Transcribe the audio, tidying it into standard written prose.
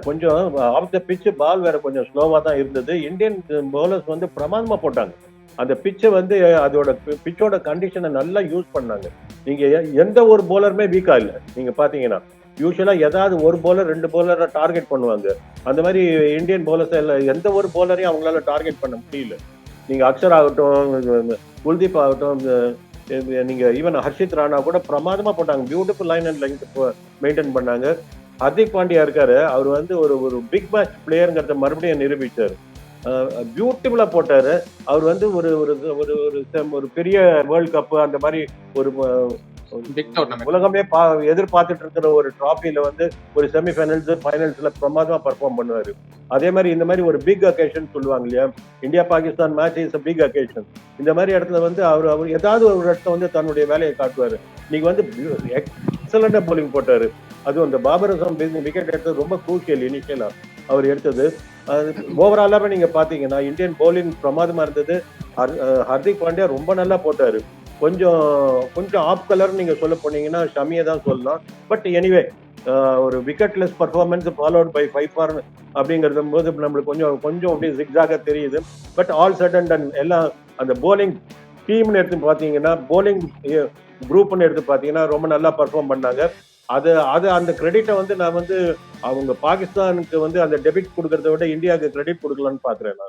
கொஞ்சம் of the pitch பால் வேற கொஞ்சம் ஸ்லோவா தான் இருந்தது. இந்தியன் பவுலர்ஸ் வந்து பிரமாதமா போட்டாங்க. அந்த பிட்சை வந்து அதோட பிட்சோட கண்டிஷனை நல்லா யூஸ் பண்ணாங்க. நீங்க எந்த ஒரு பவுலருமே வீக்கா இல்லை. நீங்க பாத்தீங்கன்னா யூஸ்வலா ஏதாவது ஒரு பவுலர் 2 பவுலரை டார்கெட் பண்ணுவாங்க. அந்த மாதிரி இந்தியன் பவுலர்ஸ் எந்த ஒரு பவுலரையும் அவங்களால டார்கெட் பண்ண முடியல. நீங்க அக்ஷர் ஆகட்டும், குல்தீப் ஆகட்டும், நீங்க ஈவன் ஹர்ஷித் ராணா கூட பிரமாதமா போட்டாங்க. Beautiful line and length maintain பண்ணாங்க. ஹர்திக் பாண்டியா இருக்காரு, அவர் வந்து ஒரு ஒரு பிக் மேட்ச் பிளேயருங்கிறத மறுபடியும் நிரூபிச்சாரு. பியூட்டிஃபுல்லா போட்டாரு. அவர் வந்து ஒரு ஒரு ஒரு பெரிய வேர்ல்ட் கப் அந்த மாதிரி ஒரு உலகமே எதிர்பார்த்துட்டு இருக்கிற ஒரு டிராபில வந்து ஒரு செமிஃபைனல்ஸ் ஃபைனல்ஸ்ல பிரமாதமா பர்ஃபார்ம் பண்ணுவாரு. அதே மாதிரி இந்த மாதிரி ஒரு பிக் அகேஷன் சொல்லுவாங்க இல்லையா, India Pakistan match is big occasion. இந்த மாதிரி இடத்துல வந்து அவர் ஏதாவது ஒரு இடத்துல வந்து தன்னுடைய வேலையை காட்டுவாரு. நீங்க வந்து எக்ஸலண்டா போலிங் போட்டாரு. அதுவும் அந்த பாபர் அசம் விக்கெட் எடுத்தது ரொம்ப குரூஷியல். இனிஷியலா அவர் எடுத்தது ஓவராலாவே நீங்க பாத்தீங்கன்னா இந்தியன் போலிங் பிரமாதமா இருந்தது. ஹர்திக் பாண்டியா ரொம்ப நல்லா போட்டாரு. கொஞ்சம் ஆஃப் கலர் நீங்க சொல்ல போனீங்கன்னா ஷமியை தான் சொல்லலாம். பட் எனிவே ஒரு wicketless performance followed by 5 for அப்படிங்கிறது போது நம்மளுக்கு கொஞ்சம் அப்படியே ஜிக்ஸாக தெரியுது. But all said and done எல்லாம் அந்த போலிங் டீம்னு எடுத்து பாத்தீங்கன்னா, போலிங் குரூப்னு எடுத்து பாத்தீங்கன்னா ரொம்ப நல்லா பர்ஃபார்ம் பண்ணாங்க. அது அந்த கிரெடிட்டை வந்து நான் வந்து அவங்க பாகிஸ்தானுக்கு வந்து அந்த டெபிட் கொடுக்கறத விட இந்தியாவுக்கு கிரெடிட் கொடுக்கலான்னு பாக்குறேன் நான்.